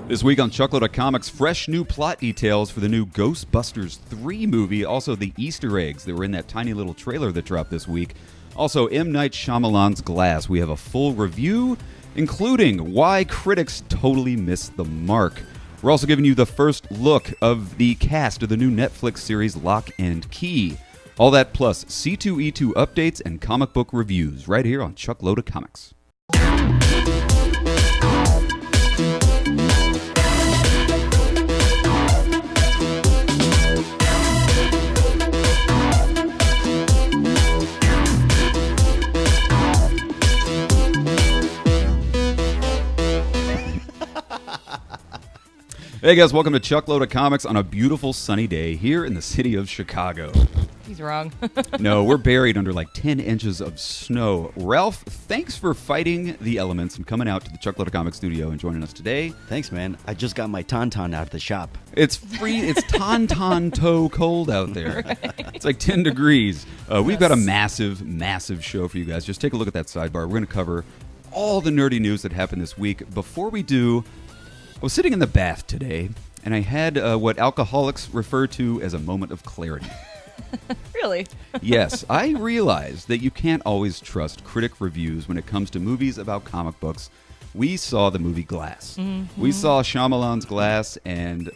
This week on Chuckload of Comics, fresh new plot details for the new Ghostbusters 3 movie. Also, the Easter eggs that were in that tiny little trailer that dropped this week. Also, M. Night Shyamalan's Glass. We have a full review, including why critics totally missed the mark. We're also giving you the first look of the cast of the new Netflix series Locke and Key. All that plus C2E2 updates and comic book reviews right here on Chuckload of Comics. Hey guys, welcome to Chuckload of Comics on a beautiful sunny day here in the city of Chicago. He's wrong. No, we're buried under like 10 inches of snow. Ralph, thanks for fighting the elements and coming out to the Chuckload of Comics studio and joining us today. Thanks, man. I just got my Tauntaun out of the shop. It's free. It's tauntaun toe cold out there. Right. It's like 10 degrees. We've got a massive, massive show for you guys. Just take a look at that sidebar. We're going to cover all the nerdy news that happened this week. Before we do, I was sitting in the bath today, and I had what alcoholics refer to as a moment of clarity. Really? Yes, I realized that you can't always trust critic reviews when it comes to movies about comic books. We saw the movie Glass. Mm-hmm. We saw Shyamalan's Glass, and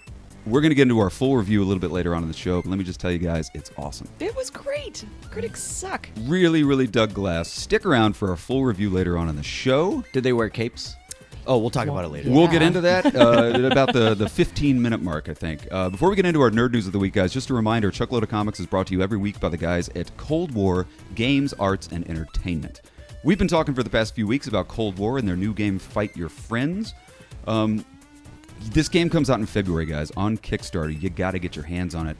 we're going to get into our full review a little bit later on in the show, but let me just tell you guys, it's awesome. It was great. Critics suck. Really, really dug Glass. Stick around for our full review later on in the show. Did they wear capes? Oh, we'll talk about it later. Yeah. We'll get into that at about the 15-minute mark, I think. Before we get into our nerd news of the week, guys, just a reminder, Chuckload of Comics is brought to you every week by the guys at Cold War Games, Arts, and Entertainment. We've been talking for the past few weeks about Cold War and their new game, Fight Your Friends. This game comes out in February, guys, on Kickstarter. You got to get your hands on it.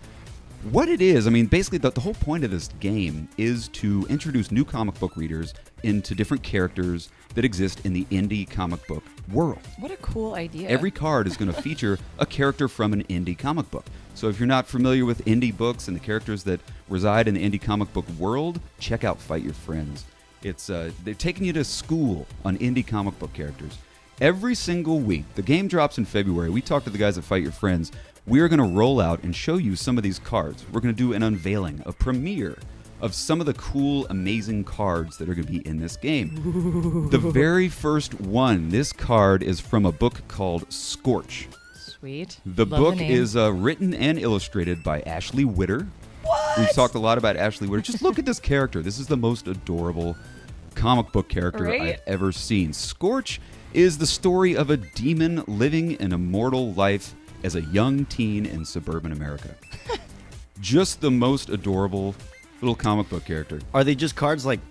What it is, I mean, basically the whole point of this game is to introduce new comic book readers into different characters that exist in the indie comic book world. What a cool idea. Every card is going to feature a character from an indie comic book. So if you're not familiar with indie books and the characters that reside in the indie comic book world, check out Fight Your Friends. It's they're taking you to school on indie comic book characters. Every single week, the game drops in February. We talked to the guys at Fight Your Friends. We're going to roll out and show you some of these cards. We're going to do an unveiling, a premiere of some of the cool, amazing cards that are going to be in this game. Ooh. The very first one, this card is from a book called Scorch. Sweet. The book is written and illustrated by Ashley Witter. What? We've talked a lot about Ashley Witter. Just look at this character. This is the most adorable comic book character I've ever seen. Scorch is the story of a demon living an immortal life as a young teen in suburban America. Just the most adorable little comic book character. Are they just cards like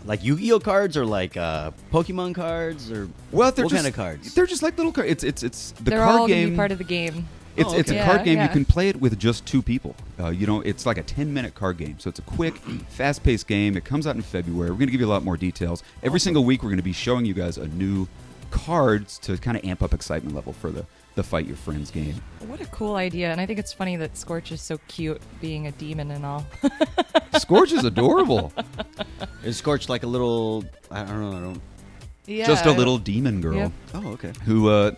like Yu-Gi-Oh cards or like Pokemon cards or what kind of cards? They're just like little cards. It's the they're card all game. Gonna be part of the game. It's a card game. You can play it with just two people. It's like a 10-minute card game. So it's a quick, fast-paced game. It comes out in February. We're going to give you a lot more details. Every single week, we're going to be showing you guys a new cards to kind of amp up excitement level for the Fight Your Friends game. What a cool idea. And I think it's funny that Scorch is so cute being a demon and all. Scorch is adorable. Is Scorch like a little, I don't know. Yeah. Just a little demon girl. Yep. Oh, okay. Who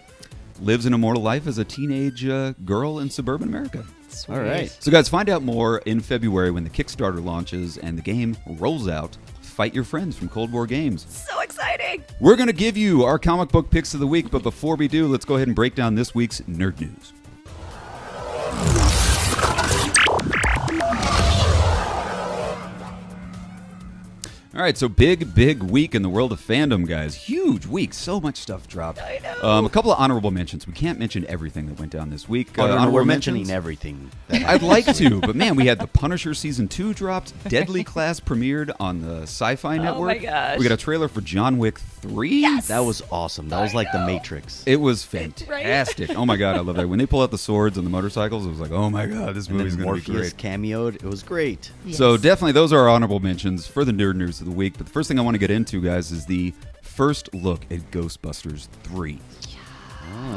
lives an immortal life as a teenage girl in suburban America. Sweet. All right. So guys, find out more in February when the Kickstarter launches and the game rolls out. Fight Your Friends from Cold War Games. So exciting! We're going to give you our comic book picks of the week, but before we do, let's go ahead and break down this week's nerd news. All right, so big week in the world of fandom, guys. Huge week. So much stuff dropped. I know. A couple of honorable mentions. We can't mention everything that went down this week. No, we're mentioning mentions? everything. I'd like to, but man, we had The Punisher Season 2 dropped. Deadly Class premiered on the Sci-Fi Network. Oh my gosh. We got a trailer for John Wick 3. Yes! That was awesome. That was like The Matrix. It was fantastic. Oh my god, I love that. When they pull out the swords and the motorcycles, it was like, oh my god, this movie's going to be Morpheus great. cameoed. It was great. Yes. So definitely those are our honorable mentions for the nerd news of the week. But the first thing I want to get into, guys, is the first look at Ghostbusters 3.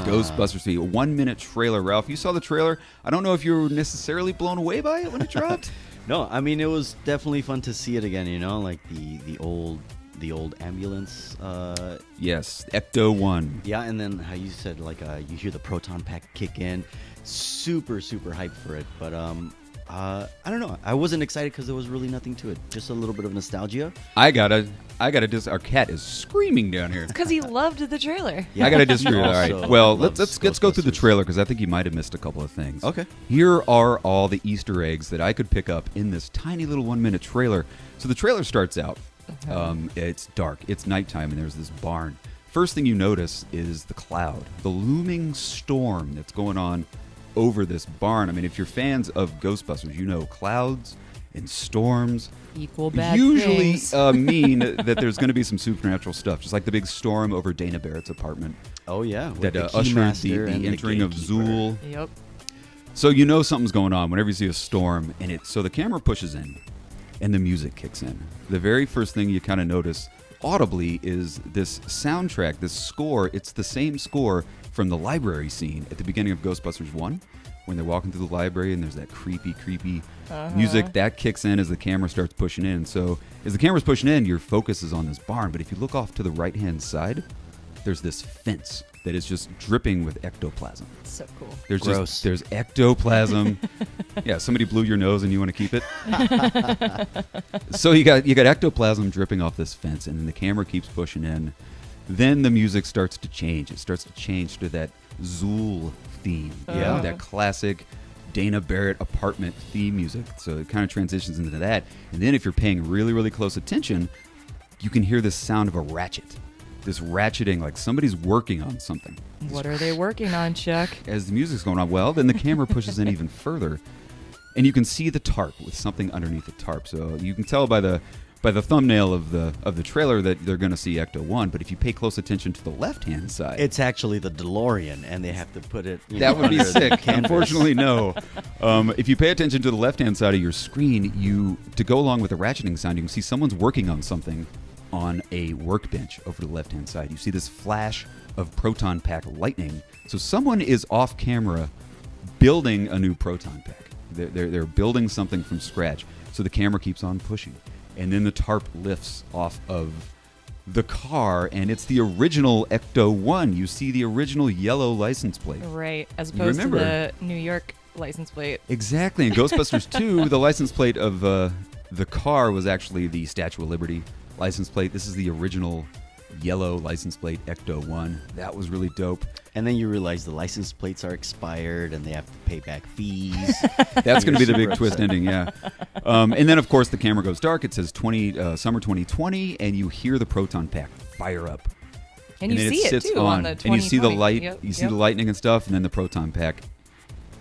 Ghostbusters 3, a 1-minute trailer. Ralph, you saw the trailer. I don't know if you were necessarily blown away by it when it dropped. No, I mean, it was definitely fun to see it again, like the old the old ambulance. Yes, Ecto-1. Yeah, and then how you said like you hear the proton pack kick in. Super hyped for it, but I don't know. I wasn't excited because there was really nothing to it. Just a little bit of nostalgia. I gotta our cat is screaming down here. Because he loved the trailer. Yeah. I gotta disagree. All Also right. Well, loves let's go through the Ghostbusters. trailer because I think you might have missed a couple of things. Okay. Here are all the Easter eggs that I could pick up in this tiny little 1-minute trailer. So the trailer starts out. It's dark. It's nighttime, and there's this barn. First thing you notice is the cloud, the looming storm that's going on over this barn. I mean, if you're fans of Ghostbusters, you know clouds and storms Equal bad usually things. mean that there's going to be some supernatural stuff, just like the big storm over Dana Barrett's apartment Oh yeah, with that the ushered Keymaster the and entering of gatekeeper. Zool. Yep. So you know something's going on whenever you see a storm, and so the camera pushes in, and the music kicks in. The very first thing you kind of notice audibly is this soundtrack, this score. It's the same score from the library scene at the beginning of Ghostbusters 1, when they're walking through the library and there's that creepy music that kicks in as the camera starts pushing in. So as the camera's pushing in, your focus is on this barn, but if you look off to the right-hand side, there's this fence that is just dripping with ectoplasm. So cool. Gross. There's ectoplasm. Yeah, somebody blew your nose and you want to keep it. So you got ectoplasm dripping off this fence, and then the camera keeps pushing in. Then the music starts to change. It starts to change to that Zool theme. Yeah. That classic Dana Barrett apartment theme music. So it kind of transitions into that. And then if you're paying really, really close attention, you can hear this sound of a ratchet. This ratcheting, like somebody's working on something. What are they working on, Chuck? As the music's going on, well, then the camera pushes in even further, and you can see the tarp with something underneath the tarp. So you can tell by the thumbnail of the trailer that they're going to see Ecto-1. But if you pay close attention to the left-hand side, It's actually the DeLorean, and they have to put it. that would be under the sick. canvas. Unfortunately, no. If you pay attention to the left-hand side of your screen, to go along with the ratcheting sound, you can see someone's working on something on a workbench over the left-hand side. You see this flash of proton pack lightning. So someone is off camera building a new proton pack. They're building something from scratch. So the camera keeps on pushing, and then the tarp lifts off of the car, and it's the original Ecto-1. You see the original yellow license plate. Right. As You opposed to remember. the New York license plate. Exactly. In Ghostbusters 2, the license plate of the car was actually the Statue of Liberty license plate. This is the original yellow license plate Ecto-1. That was really dope. And then you realize the license plates are expired, and they have to pay back fees. That's going to be the big Super twist ending, yeah. And then, of course, the camera goes dark. It says summer 2020, and you hear the proton pack fire up. And you then see it, sits too, on the 2020. and you see the light, Yep, you see yep. the lightning and stuff, and then the proton pack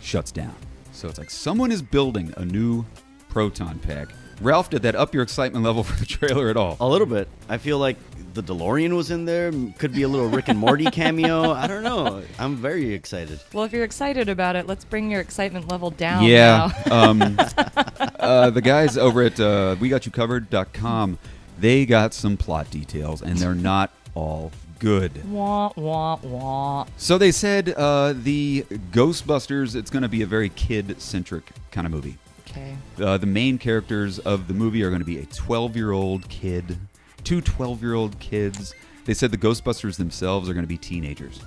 shuts down. So it's like someone is building a new proton pack. Ralph, did that up your excitement level for the trailer at all? A little bit. I feel like the DeLorean was in there. Could be a little Rick and Morty cameo. I don't know. I'm very excited. Well, if you're excited about it, let's bring your excitement level down Yeah. now. The guys over at WeGotYouCovered.com, they got some plot details, and they're not all good. Wah, wah, wah. So they said the Ghostbusters, it's going to be a very kid-centric kind of movie. Okay. The main characters of the movie are going to be a 12-year-old kid, two 12-year-old kids. They said the Ghostbusters themselves are going to be teenagers.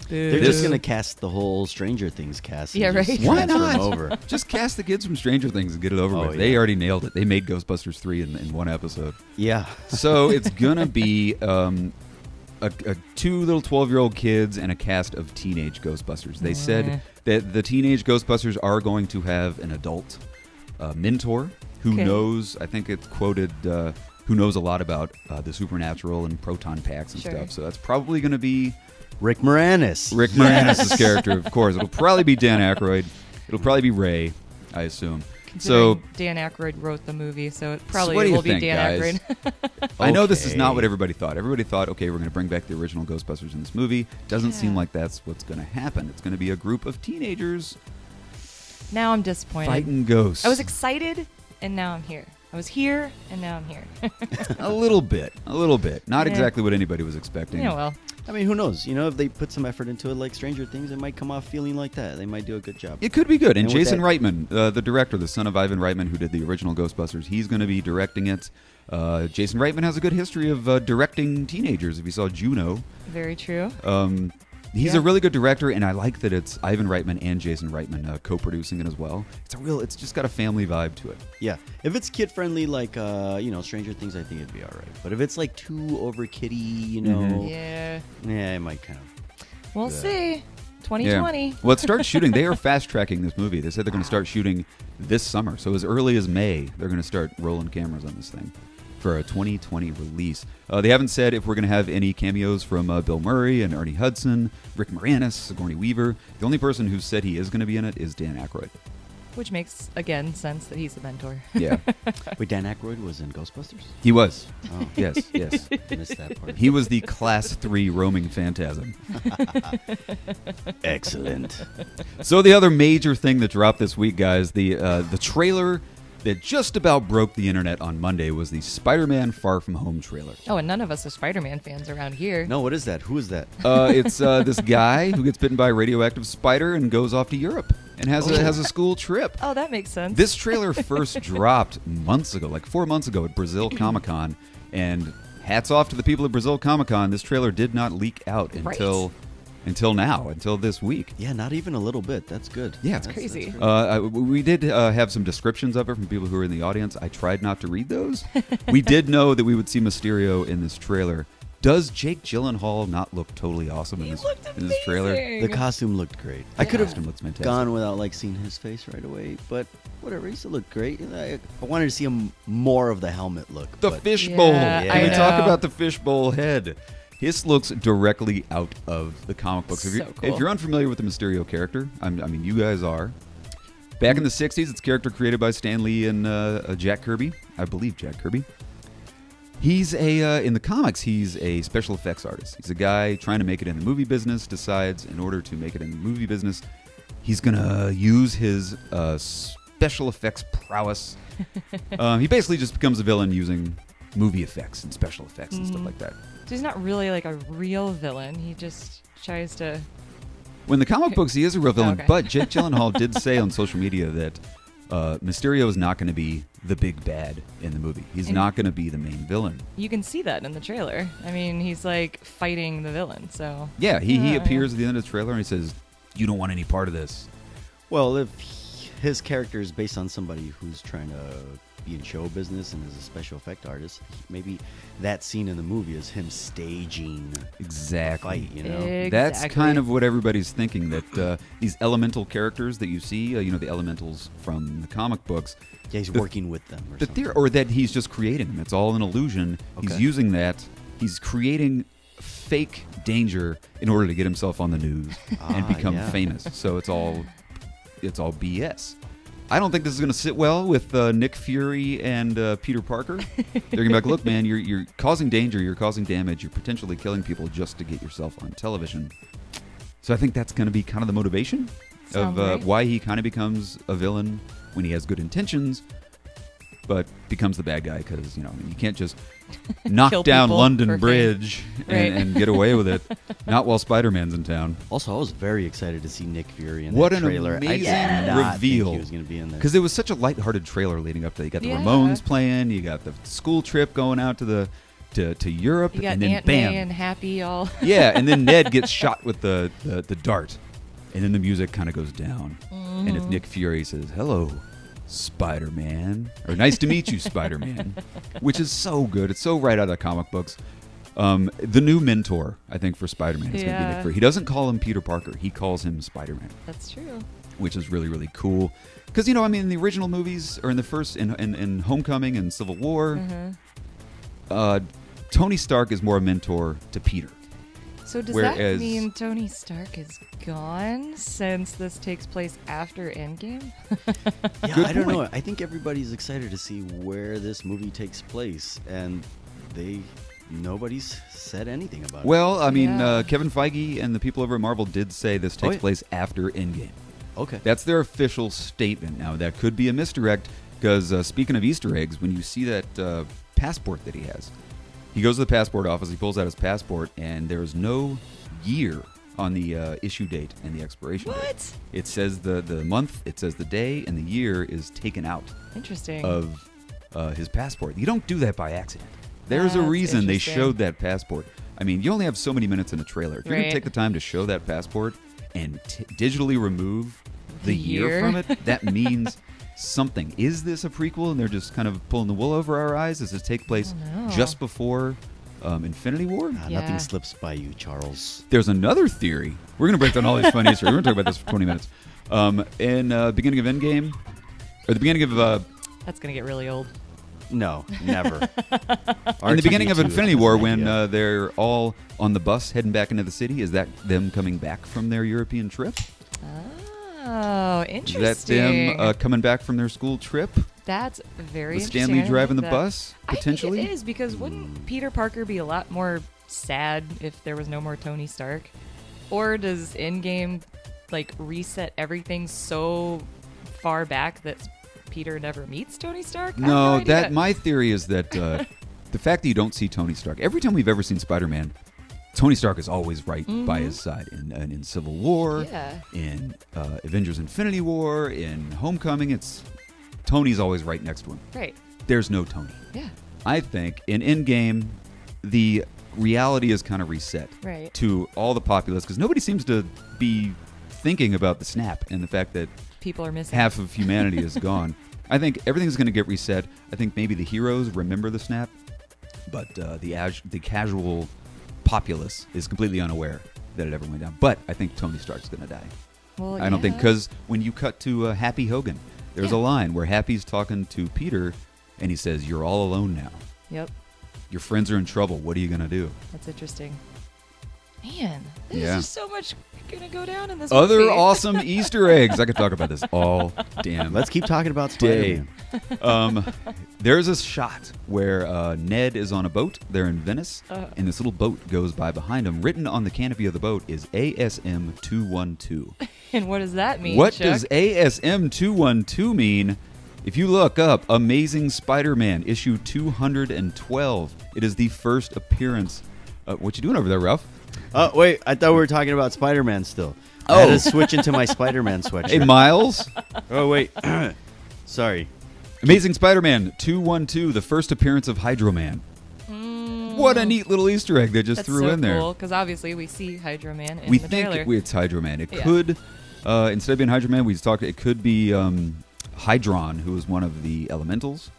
They're Boo. just going to cast the whole Stranger Things cast. and Yeah, just right. Why transfer 'em not? over. Just cast the kids from Stranger Things and get it over Oh, with. They yeah. already nailed it. They made Ghostbusters 3 in one episode. Yeah. So it's going to be two little 12-year-old kids and a cast of teenage Ghostbusters. They said that the teenage Ghostbusters are going to have an adult mentor who Okay. knows, I think it's quoted, who knows a lot about the supernatural and proton packs and Sure. stuff. So that's probably going to be Rick Moranis. Rick Moranis' character, of course. It'll probably be Dan Aykroyd. It'll probably be Ray, I assume. So Considering Dan Aykroyd wrote the movie, so it what probably do you will be think, Dan guys? Aykroyd. I know this is not Okay. what everybody thought. Everybody thought, okay, we're going to bring back the original Ghostbusters in this movie. Doesn't seem Yeah. like that's what's going to happen. It's going to be a group of teenagers Now I'm disappointed. fighting ghosts. I was excited, and now I'm here. I was here, and now I'm here. A little bit. Not Yeah. exactly what anybody was expecting. Yeah, well, I mean, who knows? You know, if they put some effort into it, like Stranger Things, it might come off feeling like that. They might do a good job. It could be good. And And with Jason that- Reitman, the director, the son of Ivan Reitman, who did the original Ghostbusters, he's going to be directing it. Jason Reitman has a good history of directing teenagers. If you saw Juno, very true. he's Yeah. a really good director, and I like that it's Ivan Reitman and Jason Reitman co-producing it as well. It's just got a family vibe to it. Yeah, if it's kid friendly, like Stranger Things, I think it'd be all right. But if it's like too over kiddie, Yeah. yeah, it might kind of. We'll Yeah. see. 2020. Well, it starts shooting. They are fast tracking this movie. They said they're going to start shooting this summer. So as early as May, they're going to start rolling cameras on this thing for a 2020 release. They haven't said if we're going to have any cameos from Bill Murray and Ernie Hudson, Rick Moranis, Sigourney Weaver. The only person who said he is going to be in it is Dan Aykroyd. Which makes, again, sense that he's the mentor. Yeah, Wait, Dan Aykroyd was in Ghostbusters? he was. Oh, Yes, yes. I missed that part. He was the Class 3 roaming phantasm. Excellent. So the other major thing that dropped this week, guys, the trailer that just about broke the internet on Monday was the Spider-Man Far From Home trailer. Oh, and none of us are Spider-Man fans around here. No, what is that? Who is that? It's this guy who gets bitten by a radioactive spider and goes off to Europe and has a school trip. Oh, that makes sense. This trailer first dropped months ago, like 4 months ago at Brazil Comic-Con, and hats off to the people at Brazil Comic-Con. This trailer did not leak out until now, until this week. Yeah, not even a little bit. That's good. Yeah. That's crazy. great. We did have some descriptions of it from people who were in the audience. I tried not to read those. We did know that we would see Mysterio in this trailer. Does Jake Gyllenhaal not look totally awesome in this trailer? amazing. The costume looked great. I could have Costume looks fantastic. gone without like seeing his face right away, but whatever. He still looked great. I wanted to see him more of the helmet look. The but fishbowl. Yeah, Can I we talk know. about the fishbowl head? This looks directly out of the comic books. So cool. If you're unfamiliar with the Mysterio character, I mean, you guys are. Back in the 60s, it's a character created by Stan Lee and Jack Kirby. I believe Jack Kirby. He's in the comics, he's a special effects artist. He's a guy trying to make it in the movie business, decides in order to make it in the movie business, he's going to use his special effects prowess. He basically just becomes a villain using movie effects and special effects and stuff like that. So he's not really like a real villain. He just tries to. Well, in the comic books, he is a real villain, Okay. but Jake Gyllenhaal did say on social media that Mysterio is not going to be the big bad in the movie. He's And- not going to be the main villain. You can see that in the trailer. I mean, he's like fighting the villain. So Yeah, he Yeah, appears at the end of the trailer and he says, "You don't want any part of this." Well, if his character is based on somebody who's trying to be in show business and is a special effect artist, maybe that scene in the movie is him staging a Exactly. fight, you know? Exactly. That's kind of what everybody's thinking, that these elemental characters that you see, the elementals from the comic books, Yeah, he's The- working with them or the something. or that he's just creating them. It's all an illusion. He's Okay. using that. He's creating fake danger in order to get himself on the news and become yeah. famous. So it's all BS. I don't think this is going to sit well with Nick Fury and Peter Parker. They're going to be like, "Look, man, you're causing danger, you're causing damage, you're potentially killing people just to get yourself on television." So I think that's going to be kind of the motivation Sounds of right. why he kind of becomes a villain when he has good intentions, but becomes the bad guy because you can't just knock Kill down people London for fame. Bridge Right. and get away with it. Not while Spider-Man's in town. Also, I was very excited to see Nick Fury in What that an trailer. I amazing did not reveal. think he was going to be in this. Because it was such a lighthearted trailer leading up to it. You got the Yeah. Ramones playing, you got the school trip going out to Europe, you got and then Aunt bam. May and Happy all. Yeah, and then Ned gets shot with the dart. And then the music kind of goes down. And it's Nick Fury says, "Hello, Spider-Man." Or "Nice to meet you, Spider-Man." Which is so good. It's so right out of the comic books. The new mentor, I think, for Spider-Man is going to be Nick Yeah. Fury. He doesn't call him Peter Parker. He calls him Spider-Man, That's true. which is really, really cool. Because, in the original movies, or in the first, in Homecoming and Civil War, Tony Stark is more a mentor to Peter. So does Whereas- that mean Tony Stark is gone since this takes place after Endgame? Yeah, Good I don't point. know. I think everybody's excited to see where this movie takes place, and nobody's said anything about it. Well, I mean, Yeah. Kevin Feige and the people over at Marvel did say this takes yeah. place after Endgame. Okay. That's their official statement. Now, that could be a misdirect. Because speaking of Easter eggs, when you see that passport that he has, he goes to the passport office, he pulls out his passport, and there's no year on the issue date and the expiration date. What? It says the month, it says the day, and the year is taken out Interesting. of his passport. You don't do that by accident. There's a That's reason they interesting. showed that passport. I mean, you only have so many minutes in a trailer. If you're going Right. to take the time to show that passport and digitally remove the year year? from it, that means something. Is this a prequel and they're just kind of pulling the wool over our eyes? Does this take place don't know. just before Infinity War? Yeah. Nothing slips by you, Charles. There's another theory. We're going to break down all these funny history. We're going to talk about this for 20 minutes. In beginning of Endgame, or the beginning of That's going to get really old. No, never. in the beginning of R2D2 Infinity has War, an when idea. they're all on the bus heading back into the city, is that them coming back from their European trip? Oh, Is interesting. that them coming back from their school trip? That's very With interesting. Stanley I didn't driving the think that. bus, potentially? I think it is, because wouldn't Peter Parker be a lot more sad if there was no more Tony Stark? Or does Endgame like reset everything so far back that Peter never meets Tony Stark? I have No, idea. that my theory is that the fact that you don't see Tony Stark, every time we've ever seen Spider-Man, Tony Stark is always right by his side. In Civil War, Yeah. in Avengers Infinity War, in Homecoming, it's Tony's always right next to him. Right. There's no Tony. Yeah. I think in Endgame, the reality is kind of reset Right. to all the populace because nobody seems to be thinking about the snap and the fact that People are missing. half of humanity is gone. I think everything's going to get reset. I think maybe the heroes remember the snap, but the casual populace is completely unaware that it ever went down. But I think Tony Stark's going to die. Well, I don't think yeah. because when you cut to Happy Hogan, there's Yeah. a line where Happy's talking to Peter, and he says, "You're all alone now. Yep. Your friends are in trouble. What are you going to do?" That's interesting. Man, there's Yeah. just so much gonna go down in this Other movie. awesome Easter eggs. I could talk about this all damn Let's keep talking about day. Spider-Man. There's a shot where Ned is on a boat. They're in Venice, and this little boat goes by behind him. Written on the canopy of the boat is ASM 212. And what does that mean? What Chuck? does ASM 212 mean? If you look up Amazing Spider-Man issue 212, it is the first appearance. What you doing over there, Ralph? Oh, wait. I thought we were talking about Spider-Man still. I Oh. had to switch into my Spider-Man sweatshirt. Hey, Miles. Oh, wait. Sorry. Amazing Spider-Man 212, the first appearance of Hydro Man. What a neat little Easter egg they just That's threw so in there. cool, because obviously we see Hydro Man in We the think trailer. it's Hydro Man. It Yeah. could, instead of being Hydro Man, we talked. It could be Hydron, who is one of the elementals.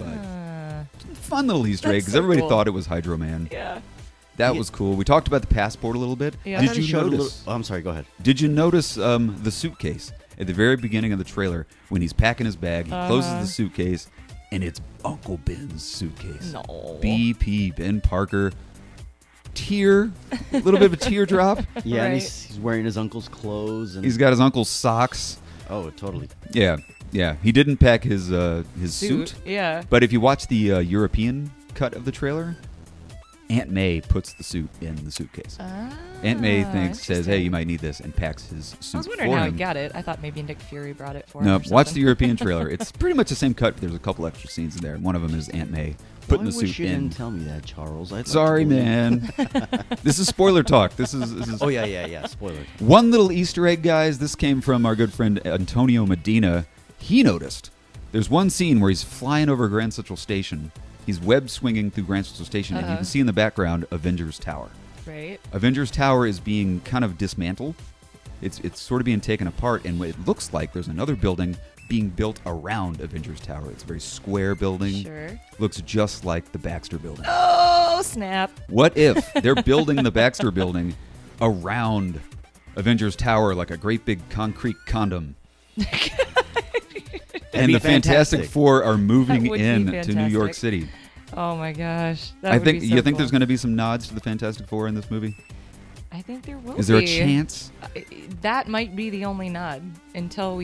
Ah, Fun little Easter egg That's because so everybody cool. thought it was Hydro Man. yeah. That Yeah. was cool. We talked about the passport a little bit. Yeah. I Did thought you he showed a notice? little- oh, I'm sorry. Go ahead. Did you notice the suitcase at the very beginning of the trailer when he's packing his bag? He closes the suitcase, and it's Uncle Ben's suitcase. No. BP Ben Parker. Tear, a little bit of a teardrop. Yeah, and Right. he's wearing his uncle's clothes. And He's got his uncle's socks. Oh, totally. Yeah. He didn't pack his suit. Yeah. But if you watch the European cut of the trailer, Aunt May puts the suit in the suitcase. Aunt May says, "Hey, interesting. you might need this," and packs his suit I was wondering for how him. he got it. I thought maybe Nick Fury brought it for him. No, or watch something. the European trailer. It's pretty much the same cut. But there's a couple extra scenes in there. One of them is Aunt May putting Why the wish suit you in. didn't tell me that, Charles. I'd like to Sorry, believe- man. This is spoiler talk. This is Oh, yeah. Spoiler. one little Easter egg, guys. This came from our good friend Antonio Medina. He noticed there's one scene where he's flying over Grand Central Station. He's web swinging through Grand Central Station, and you can see in the background Avengers Tower. Right. Avengers Tower is being kind of dismantled. It's sort of being taken apart, and it looks like there's another building being built around Avengers Tower. It's a very square building. Sure. Looks just like the Baxter building. Oh, snap. What if they're building the Baxter building around Avengers Tower like a great big concrete condom? And be the Fantastic fantastic. Four are moving That would be in to New York fantastic. City. Oh my gosh. That I would think be so you think cool. there's going to be some nods to the Fantastic Four in this movie. I think there will Is there a be. chance? That might be the only nod until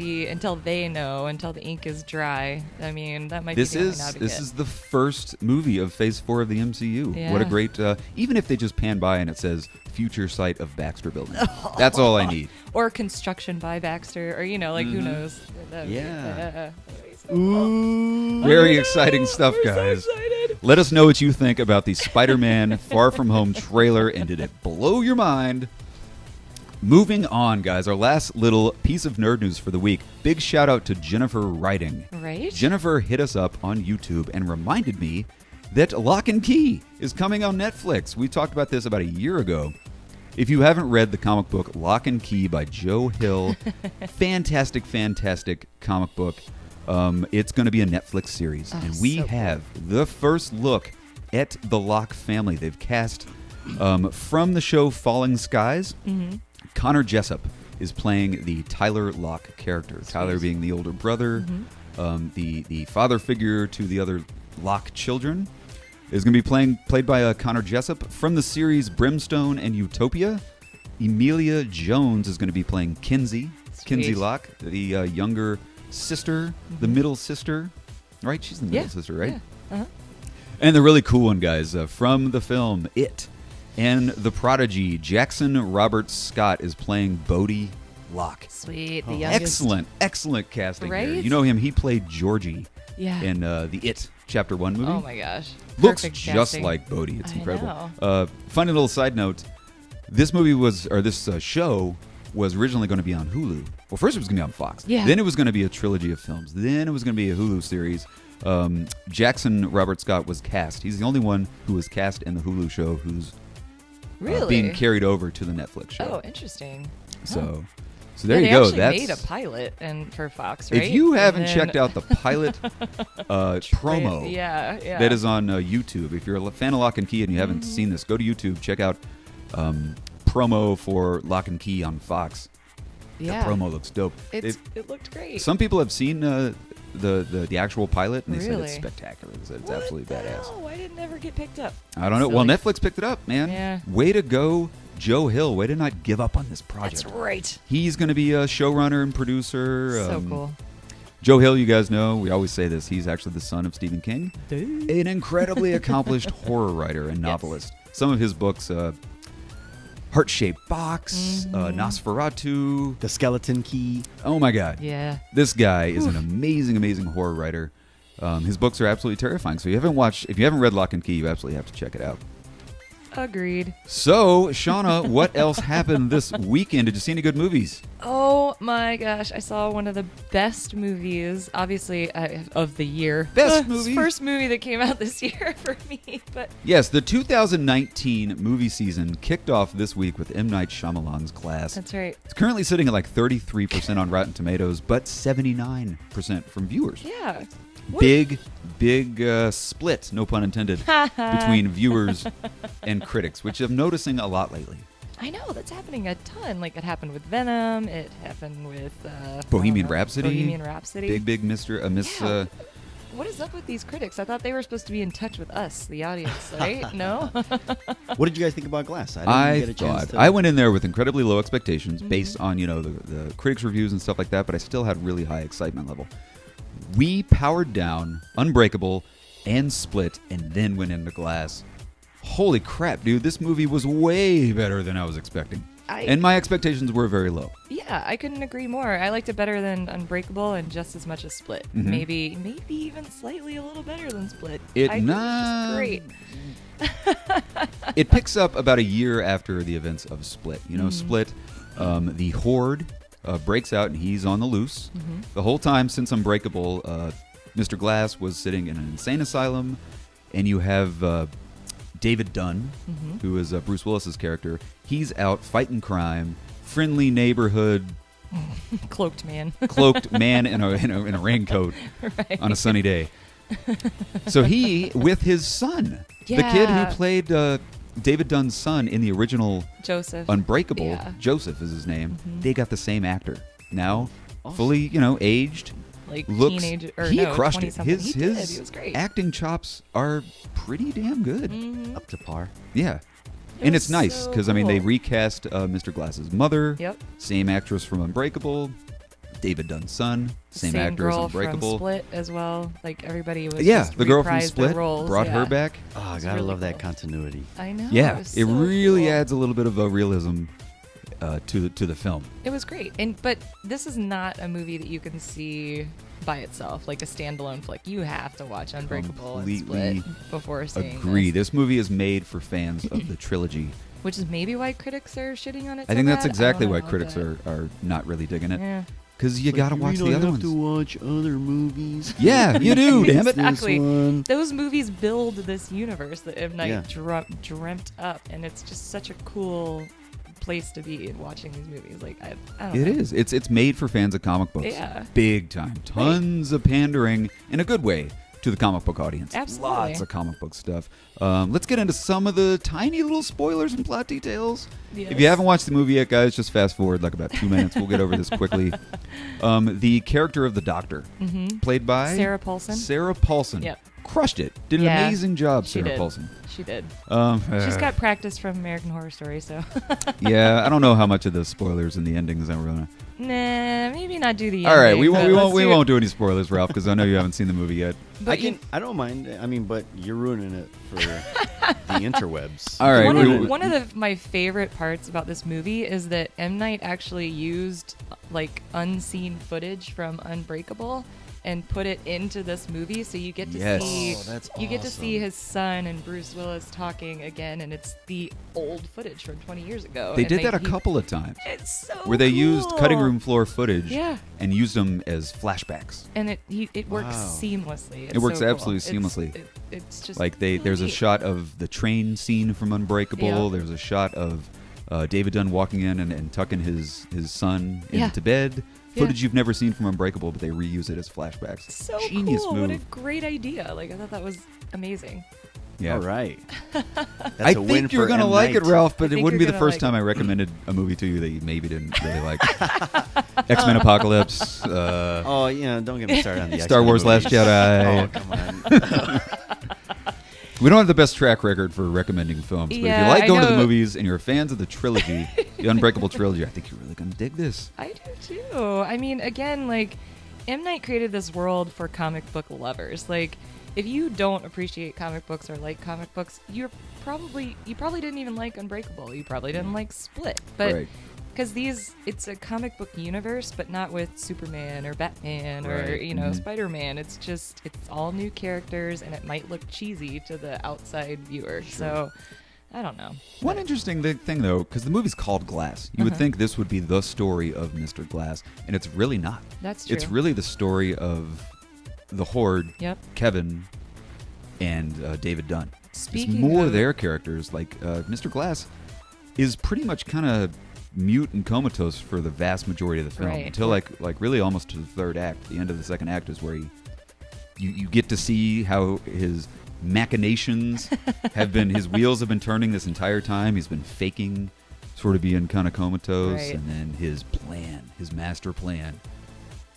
they know, until the ink is dry. I mean, that might This be the only is nod we this get. is the first movie of Phase 4 of the MCU. What a Yeah. great! Even if they just pan by and it says "future site of Baxter Building," that's all I need. Or construction by Baxter, or like who knows? That would be- Yeah. that'd be Ooh. Very exciting stuff, We're guys. So excited. Let us know what you think about the Spider-Man Far From Home trailer, and did it blow your mind? Moving on, guys, our last little piece of nerd news for the week. Big shout out to Jennifer Writing. Right? Jennifer hit us up on YouTube and reminded me that Lock and Key is coming on Netflix. We talked about this about a year ago. If you haven't read the comic book Lock and Key by Joe Hill, fantastic comic book. It's going to be a Netflix series, Oh, and we so have the first look at the Locke family. They've cast from the show Falling Skies. Mm-hmm. Connor Jessup is playing the Tyler Locke character. Sweet. Tyler being the older brother, the father figure to the other Locke children. Is going to be played by Connor Jessup. From the series Brimstone and Utopia, Emilia Jones is going to be playing Kinsey. Sweet. Kinsey Locke, the younger sister, the middle sister. Right? She's the middle sister, right? Yeah. Uh-huh. And the really cool one, guys, from the film It and The Prodigy, Jackson Robert Scott is playing Bodie Locke. Sweet. The youngest. Excellent casting Right? here. You know him, he played Georgie Yeah. in the It Chapter 1 movie. Oh my gosh. Looks Perfect just casting. like Bodhi. It's I incredible. know. Funny little side note: this show was originally going to be on Hulu. Well, first it was going to be on Fox. Yeah. Then it was going to be a trilogy of films. Then it was going to be a Hulu series. Jackson Robert Scott was cast. He's the only one who was cast in the Hulu show who's Really? being carried over to the Netflix show. Oh, interesting. So there Yeah, you go. They actually made a pilot for Fox, right? If you And haven't then- checked out the pilot promo. Yeah. That is on YouTube. If you're a fan of Lock and Key and you haven't Mm-hmm. seen this, go to YouTube, check out promo for Lock and Key on Fox. Yeah. The promo looks dope. It looked great. Some people have seen the actual pilot, and they said it's Really? spectacular. They said it's What absolutely the badass. hell? Why did it never get picked up? I don't know. Well, Silly. Netflix picked it up, man. Yeah. Way to go, Joe Hill. Way to not give up on this project. That's right. He's going to be a showrunner and producer. So cool. Joe Hill, you guys know, we always say this, he's actually the son of Stephen King, an incredibly accomplished horror writer and novelist. Some of his books, Heart-Shaped Box, Nosferatu. The Skeleton Key. Oh my God. Yeah. This guy is an amazing, amazing horror writer. His books are absolutely terrifying. So if you haven't read Lock and Key, you absolutely have to check it out. Agreed. So, Shauna, what else happened this weekend? Did you see any good movies? Oh my gosh, I saw one of the best movies, obviously, of the year. Best movie? First movie that came out this year for me. But Yes, the 2019 movie season kicked off this week with M. Night Shyamalan's Glass. that's right. It's currently sitting at like 33% on Rotten Tomatoes, but 79% from viewers. Yeah. What- Big split, no pun intended, between viewers and critics, which I'm noticing a lot lately. I know, that's happening a ton. Like, it happened with Venom. It happened with... Bohemian Rhapsody. Bohemian Rhapsody. Big Miss... Yeah. What is up with these critics? I thought they were supposed to be in touch with us, the audience, right? No? What did you guys think about Glass? I didn't get a chance to. I went in there with incredibly low expectations based on, the critics' reviews and stuff like that, but I still had really high excitement level. We powered down Unbreakable and Split and then went into Glass. Holy crap, dude. This movie was way better than I was expecting. And my expectations were very low. Yeah, I couldn't agree more. I liked it better than Unbreakable and just as much as Split. Mhm. Maybe even slightly a little better than Split. It I think nah- it's just great. It picks up about a year after the events of Split. Split, the Horde breaks out and he's on the loose. The whole time since Unbreakable, Mr. Glass was sitting in an insane asylum, and you have David Dunn, who is Bruce Willis's character. He's out fighting crime, friendly neighborhood, Cloaked man. cloaked man in a raincoat Right. on a sunny day. So he, with his son, the kid who Yeah. played David Dunn's son in the original Joseph. Unbreakable, Yeah. Joseph is his name. They got the same actor. Now, Awesome. fully, aged. Like Looks, teenage or he no, crushed it. 20-something. His He did. He was great. acting chops are pretty damn good. Up to par. Yeah. It And was it's nice so because, they cool. recast Mr. Glass's mother. Yep. Same actress from Unbreakable. David Dunn's son. Same actor as girl Unbreakable. from Split as well. Like everybody was. Yeah, just the girl from reprised their Split roles. brought her Yeah. back. Oh, I It's gotta really love that cool. continuity. I know. Yeah, was it so really cool. adds a little bit of realism to the film. It was great, but this is not a movie that you can see by itself, like a standalone flick. You have to watch Unbreakable and Completely Split before seeing Agree. this. This movie is made for fans of the trilogy. Which is maybe why critics are shitting on it. I think that's bad. exactly I why don't know, critics but- are not really digging it. Yeah. Because you got to watch the other ones. to watch other movies. Yeah, you do, damn it. Exactly. This one. Those movies build this universe that M. Night Yeah. dreamt up, and it's just such a cool place to be in watching these movies. Like I don't It know. is. It's made for fans of comic books. Yeah. Big time. Tons of pandering in a good way to the comic book audience. Absolutely. Lots of comic book stuff. Let's get into some of the tiny little spoilers and plot details. Yes. If you haven't watched the movie yet, guys, just fast forward like about 2 minutes. We'll get over this quickly. The character of the Doctor, played by Sarah Paulson. Sarah Paulson. Yep. Crushed it. Did an Yeah, amazing job, she Sarah did. Paulson. She did. She's She's got practice from American Horror Story, so Yeah, I don't know how much of the spoilers and the endings that we're gonna. nah, maybe not do the. All right, we ending, but won't let's do- do any spoilers, Ralph, because I know you haven't seen the movie yet. But I don't mind. I mean, but you're ruining it for the interwebs. All right, One of my favorite parts about this movie is that M. Night actually used like unseen footage from Unbreakable and put it into this movie, so you get to Yes. see Oh, that's you get to awesome. see his son and Bruce Willis talking again, and it's the old footage from 20 years ago. They and did that a he- couple of times, It's so where they used cool. cutting room floor footage Yeah. and used them as flashbacks. and it works Wow. seamlessly. It's It works so cool. absolutely seamlessly. It's just Like really there's a neat. shot of the train scene from Unbreakable. Yeah. There's a shot of David Dunn walking in and tucking his son Yeah. into bed. Yeah. Footage you've never seen from Unbreakable, but they reuse it as flashbacks. So Genius cool! move. What a great idea! Like I thought that was amazing. Yeah. All right. That's I a win think you're for gonna M. like it, Night. Ralph, but it think wouldn't be you're the gonna first like time I recommended a movie to you that you maybe didn't really like. X-Men Apocalypse, Oh, yeah. Don't get me started on the Star X-Men Wars Last movies. Jedi. Oh, come on. We don't have the best track record for recommending films, but if Yeah, you like I going to the know. movies and you're fans of the trilogy, the Unbreakable trilogy, I think you're really gonna dig this. I do too. I mean, again, like M. Night created this world for comic book lovers. Like, if you don't appreciate comic books or like comic books, you probably didn't even like Unbreakable. You probably didn't like Split, but Right. because it's a comic book universe, but not with Superman or Batman or Right. Mhm. Spider-Man. It's all new characters, and it might look cheesy to the outside viewer. So, I don't know. One interesting thing, though, because the movie's called Glass, you would think this would be the story of Mr. Glass, and it's really not. That's true. It's really the story of the Horde, Yep. Kevin, and David Dunn. Speaking it's more of- their characters. Like Mr. Glass is pretty much kind of mute and comatose for the vast majority of the film Right. until like really almost to the third act. The end of the second act is where you get to see how his machinations have been. His wheels have been turning this entire time. He's been faking, sort of being kind of comatose, Right. and then his plan, his master plan,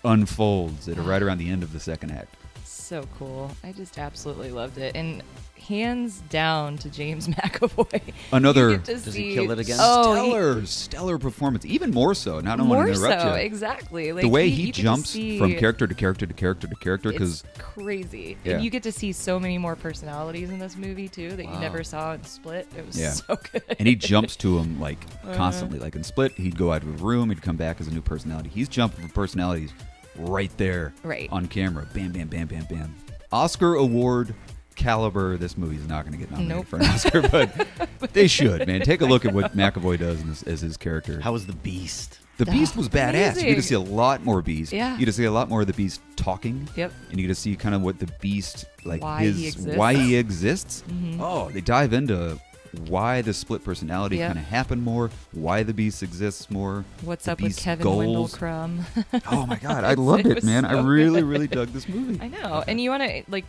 unfolds at right around the end of the second act. So cool. I just absolutely loved it. And hands down to James McAvoy. Another- You get to Does see- he kill it again? Oh, stellar performance. Even more so. Now I don't more want to interrupt so, you. exactly. Like The way you he get to jumps see- from character to character to character to character, because it's crazy. Yeah. And you get to see so many more personalities in this movie too that you Wow. never saw in Split. It was Yeah. so good. and he jumps to him like Uh-huh. constantly. Like in Split, he'd go out of a room, he'd come back as a new personality. He's jumping for personalities right there, Right. on camera. Bam, bam, bam, bam, bam. Oscar award caliber. This movie's not going to get nominated Nope. for an Oscar, but they should. Man, take a look at what McAvoy does as his character. How was the Beast? The Beast was badass. You get to amazing. see a lot more Beast. Yeah. You get to see a lot more of the Beast talking. Yep. And you get to see kind of what the Beast, like Why he exists. why he exists. Mhm. Oh, they dive into why the split personality Yep. kind of happened more, why the Beast exists more. What's the up with Beast's Kevin Wendell goals. Crumb? Oh my God, I It's- loved it, was man. I so really, good. really dug this movie. I know. And you want to like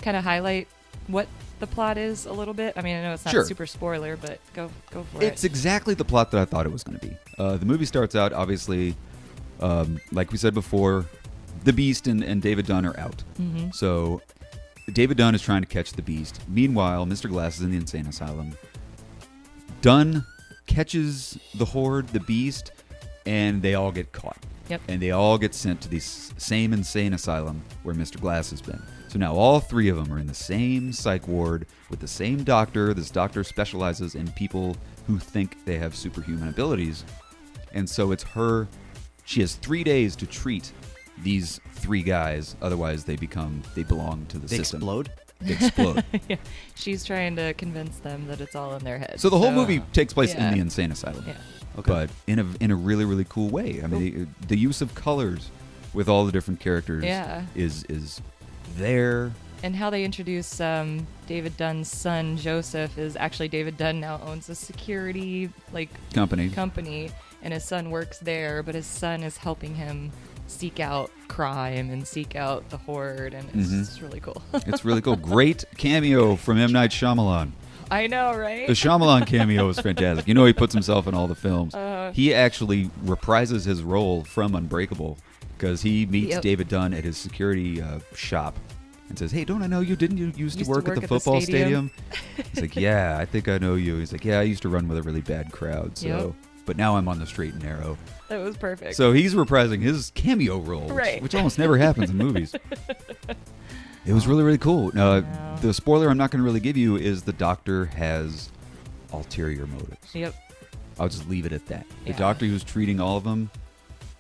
kind of highlight what the plot is a little bit? I mean, I know it's not Sure. super spoiler, but go for It's it. exactly the plot that I thought it was going to be. The movie starts out, obviously, like we said before, the Beast and David Dunn are out. Mhm. So David Dunn is trying to catch the Beast. Meanwhile, Mr. Glass is in the insane asylum. Dunn catches the Horde, the Beast, and they all get caught. Yep. And they all get sent to the same insane asylum where Mr. Glass has been. So now all three of them are in the same psych ward with the same doctor. This doctor specializes in people who think they have superhuman abilities. And so it's her. She has 3 days to treat these 3 guys. Otherwise, they belong to the They system. explode? They explode. Yeah. She's trying to convince them that it's all in their heads. So the whole movie takes place yeah. in the insane asylum. Yeah. Okay. But in a really, really cool way. I mean, the use of colors with all the different characters Yeah. is there. And how they introduce David Dunn's son Joseph is actually David Dunn now owns a security company, and his son works there, but his son is helping him seek out crime and seek out the horde, and it's just really cool. It's really cool. Great cameo from M. Night Shyamalan. I know, right? The Shyamalan cameo is fantastic. You know, he puts himself in all the films. He actually reprises his role from Unbreakable because he meets David Dunn at his security shop and says, "Hey, don't I know you? Didn't you used to work at the football stadium?" He's like, "Yeah, I think I know you." He's like, "Yeah, I used to run with a really bad crowd, so but now I'm on the straight and narrow." That was perfect. So he's reprising his cameo role, which almost never happens in movies. It was really, really cool. Now, the spoiler I'm not going to really give you is the doctor has ulterior motives. Yep. I'll just leave it at that. The Yeah. doctor who's treating all of them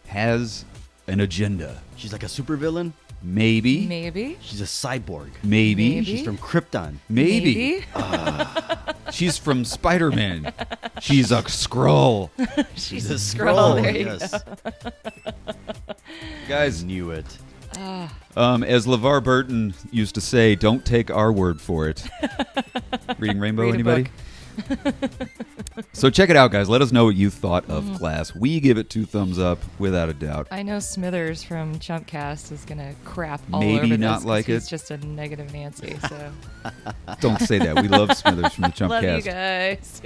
has an agenda. She's like a supervillain? Maybe. Maybe. She's a cyborg. Maybe. Maybe. She's from Krypton. Maybe. She's from Spiderman. She's a Skrull. She's a a Skrull, Skrull. There you yes. go. Guys, Knew it. as LeVar Burton used to say, don't take our word for it. Reading Rainbow, Read a anybody? book. So check it out, guys. Let us know what you thought of Glass. We give it 2 thumbs up, without a doubt. I know Smithers from Chumpcast is gonna crap all Maybe over this not 'cause like he's it. just a negative Nancy. So Don't say that. We love Smithers from the Chumpcast. love you guys.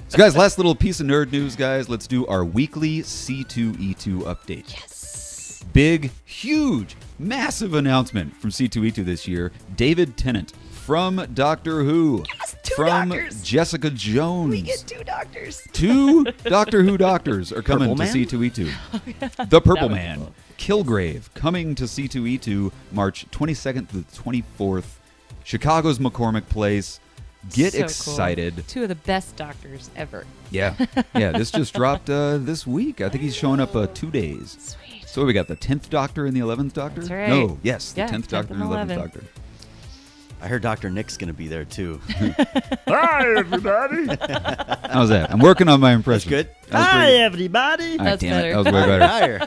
So, guys, last little piece of nerd news, guys. Let's do our weekly C2E2 update. Yes. Big, huge, massive announcement from C2E2 this year. David Tennant from Doctor Who. Yes, 2 from doctors. Jessica Jones. We get 2 doctors. 2 Doctor Who doctors are coming Purple to Man? C2E2. The Purple That would be Man. cool. Kilgrave coming to C2E2 March 22nd to the 24th. Chicago's McCormick Place. Get So cool. excited. 2 of the best doctors ever. Yeah. Yeah, this just dropped this week. I think he's showing up 2 days. Sweet. So we got the 10th Doctor and the 11th Doctor? That's right. No, yes, the Yeah, 10th Doctor and 11th 11th. Doctor. I heard Dr. Nick's going to be there, too. Hi, everybody. How's that? I'm working on my impression. Good. That was pretty- everybody. Ah, That's damn it. better. That was way better.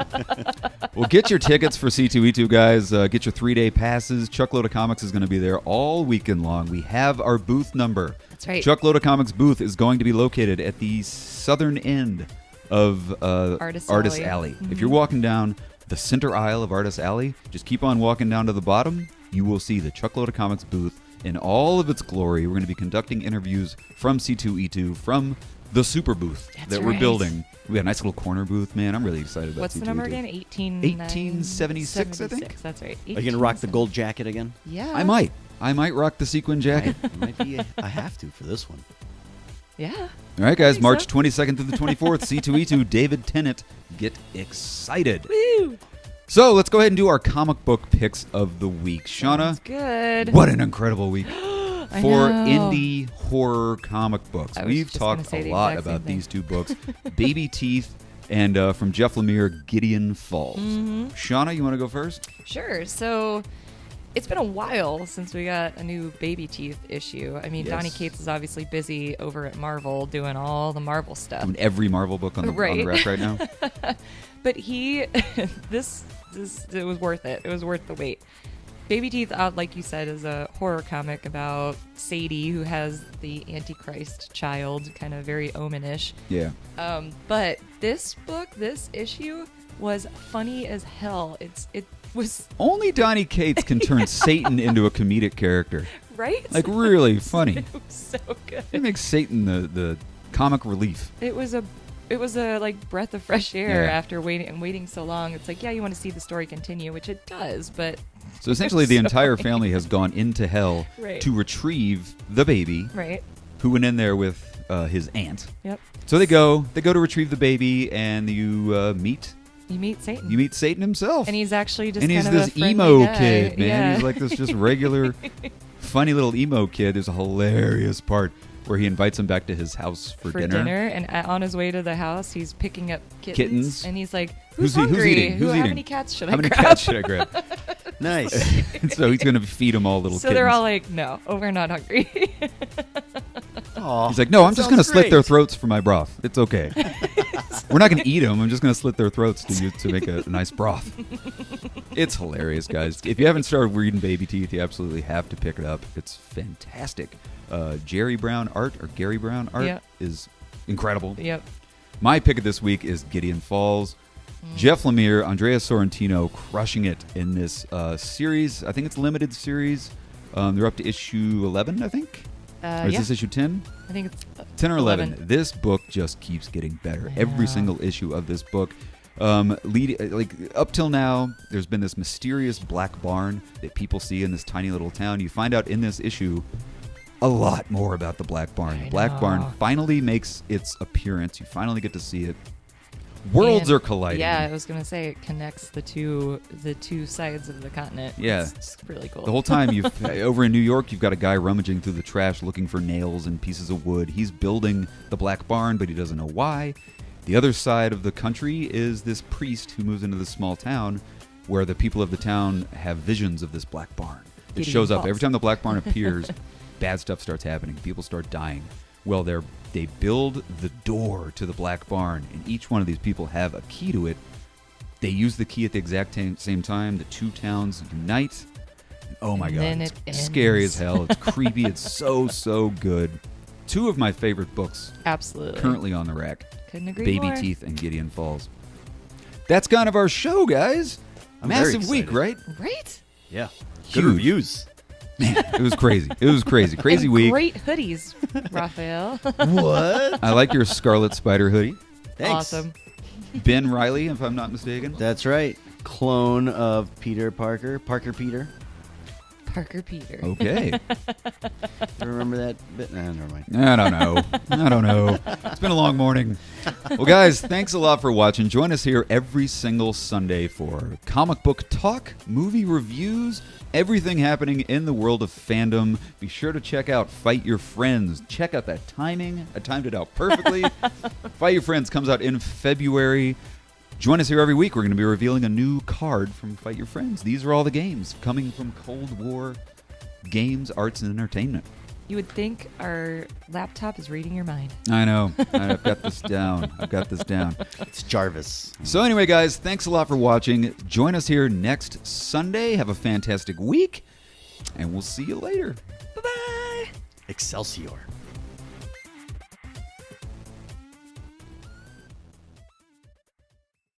Higher. Well, get your tickets for C2E2, guys. Get your 3-day passes. Chuckload of Comics is going to be there all weekend long. We have our booth number. That's right. Chuckload of Comics booth is going to be located at the southern end of Artist Alley. If you're walking down the center aisle of Artist Alley, just keep on walking down to the bottom. You will see the Chuckload of Comics booth in all of its glory. We're going to be conducting interviews from C2E2 from the super booth That's that we're right. building. We got a nice little corner booth, man. I'm really excited about What's C2E2. the number again? 1876, I think. That's right. Are you going to rock the gold jacket again? Yeah. I might rock the sequin jacket. It might be I have to for this one. Yeah. All right, guys. think March so. 22nd through the 24th. C2E2. David Tennant. Get excited. Woo. So let's go ahead and do our comic book picks of the week. Shauna, Sounds good. what an incredible week I for know. indie horror comic books. I was We've just gonna talked say a the lot exact same about thing. these 2 books, Babyteeth and from Jeff Lemire, Gideon Falls. Mm-hmm. Shauna, you want to go first? Sure. So it's been a while since we got a new Babyteeth issue. I mean, Yes. Donnie Cates is obviously busy over at Marvel doing all the Marvel stuff. I mean, every Marvel book on the Right. rack right now. But he, this, it was worth it. It was worth the wait. Babyteeth, like you said, is a horror comic about Sadie, who has the Antichrist child, kind of very Omen-ish. Yeah. But this book, this issue, was funny as hell. It was Only Donnie Cates can turn Satan into a comedic character. right, Like, really funny. It was so good. It makes Satan the comic relief. It was a like breath of fresh air Yeah. after waiting so long. It's like, yeah, you want to see the story continue, which it does, but So essentially, the So entire family has gone into hell Right. to retrieve the baby right. who went in there with his aunt. Yep. So they go to retrieve the baby, and you meet You meet Satan. Satan himself. And he's actually just and he's kind of this a friendly emo guy. kid, man. Yeah. He's like this just regular, funny little emo kid. There's a hilarious part where he invites him back to his house for dinner. And on his way to the house, he's picking up kittens. And he's like, who's Who's hungry? eating? Who's How eating? many cats should How I many grab? cats should I grab? Nice. So he's going to feed them all little So kittens. they're all like, no, we're not hungry. Aw, He's like, no, I'm that just going to sounds slit their great. throats for my broth. It's okay. We're not going to eat them. I'm just going to slit their throats to make a nice broth. It's hilarious, guys. If you haven't started reading Babyteeth, you absolutely have to pick it up. It's fantastic. Gary Brown art Yep. is incredible. Yep. My pick of this week is Gideon Falls. Jeff Lemire, Andrea Sorrentino crushing it in this series. I think it's a limited series. They're up to issue 11, I think. Or is Yeah. this issue 10? I think it's 10 or 11. This book just keeps getting better. Every single issue of this book. Up till now, there's been this mysterious black barn that people see in this tiny little town. You find out in this issue a lot more about the black barn. The black barn finally makes its appearance. You finally get to see it. Worlds And- are colliding. Yeah, I was gonna say it connects the two sides of the continent. Yeah. It's really cool. The whole time you've over in New York, you've got a guy rummaging through the trash looking for nails and pieces of wood. He's building the black barn, but he doesn't know why. The other side of the country is this priest who moves into this small town where the people of the town have visions of this black barn. It Gideon shows up Falls. every time the black barn appears. Bad stuff starts happening. People start dying. Well, they build the door to the black barn, and each one of these people have a key to it. They use the key at the exact same time. The two towns unite. And oh my And God, then it's it scary ends. as hell. It's creepy. It's so good. Two of my favorite books Absolutely. currently on the rack. Couldn't agree more. Babyteeth and Gideon Falls. That's kind of our show, guys. I'm very Massive week, excited. right? Right? Yeah. Huge. Good reviews. Man, it was crazy. It was crazy. Crazy And week. Great hoodies, Raphael. What? I like your Scarlet Spider hoodie. Thanks. Awesome. Ben Riley, if I'm not mistaken. That's right. Clone of Peter Parker. Parker Peter. Parker Peter. Okay. You remember that bit? Nah, never mind. I don't know. It's been a long morning. Well, guys, thanks a lot for watching. Join us here every single Sunday for comic book talk, movie reviews, everything happening in the world of fandom. Be sure to check out Fight Your Friends. Check out that timing. I timed it out perfectly. Fight Your Friends comes out in February. Join us here every week. We're going to be revealing a new card from Fight Your Friends. These are all the games coming from Cold War games, arts, and entertainment. You would think our laptop is reading your mind. I know. I've got this down. It's Jarvis. So anyway, guys, thanks a lot for watching. Join us here next Sunday. Have a fantastic week, and we'll see you later. Bye-bye. Excelsior.